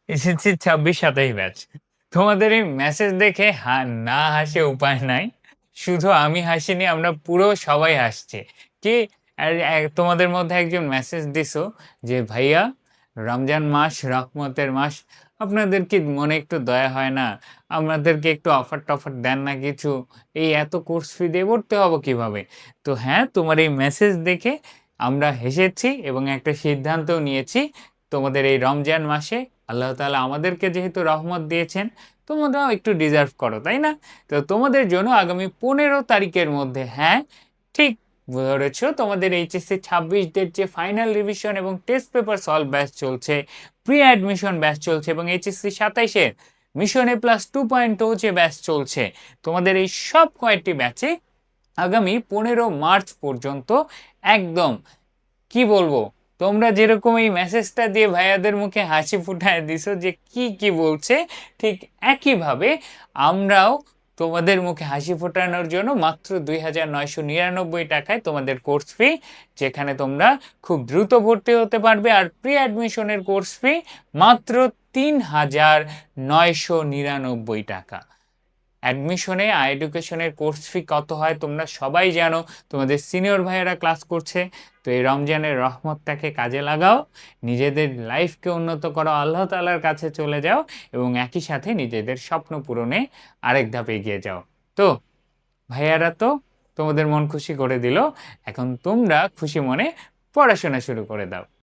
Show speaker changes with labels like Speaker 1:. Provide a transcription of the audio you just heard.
Speaker 1: এসেছি ২৬-২৭ ব্যাচ। তোমাদের এই মেসেজ দেখে না হাসে উপায় নাই। শুধু আমি হাসিনি, আমরা পুরো সবাই হাসছি। কি তোমাদের মধ্যে একজন মেসেজ দিছো যে, "ভাইয়া রমজান মাস রহমতের মাস। আপনাদের কি মনে একটু দয়া হয় না? আমাদেরকে একটু অফার-টফার দেন না কিছু? এই এত কোর্স ফি দিয়ে ভর্তি হবো কিভাবে?" তো হ্যাঁ, তোমার এই মেসেজ দেখে আমরা হেসেছি এবং একটা সিদ্ধান্তও নিয়েছি। তোমাদের এই রমজান মাসে আল্লাহ তাআলা আমাদেরকে যেহেতু রহমত দিয়েছেন, তোমরাও একটু ডিজার্ভ করো, তাই না? তো তোমাদের জন্য আগামী ১৫ তারিখের মধ্যে, হ্যাঁ, ঠিক ধরেছ, তোমাদের এইচএসসি ২৬ দের যে ফাইনাল রিভিশন এবং টেস্ট পেপার সলভ ব্যাচ চলছে, প্রি অ্যাডমিশন ব্যাচ চলছে এবং এইচএসসি ২৭ এর মিশন এ প্লাস 2.0 যে ব্যাচ চলছে, তোমাদের এই সব কয়েকটি ব্যাচে আগামী ১৫ মার্চ পর্যন্ত একদম কি বলবো, তোমরা যেরকম এই মেসেজটা দিয়ে ভাইয়াদের মুখে হাসি ফুটায় দিছো যে কি বলছে, ঠিক একইভাবে আমরাও তোমাদের মুখে হাসি ফোটানোর জন্য মাত্র ২,৯৯৯ টাকায় তোমাদের কোর্স ফি, যেখানে তোমরা খুব দ্রুত ভর্তি হতে পারবে। আর প্রি অ্যাডমিশনের কোর্স ফি মাত্র ৩,৯৯৯ টাকা। অ্যাডমিশনে এডুকেশনের কোর্স ফি কত হয় তোমরা সবাই জানো, তোমাদের সিনিয়র ভাইয়েরা ক্লাস করছে। তো এই রমজানের রহমতটাকে কাজে লাগাও, নিজেদের লাইফকে উন্নত করো, আল্লাহ তাআলার কাছে চলে যাও এবং একই সাথে নিজেদের স্বপ্ন পূরণে আরেক ধাপ এগিয়ে যাও। তো ভাইয়ারা তো তোমাদের মন খুশি করে দিল, এখন তোমরা খুশি মনে পড়াশোনা শুরু করে দাও।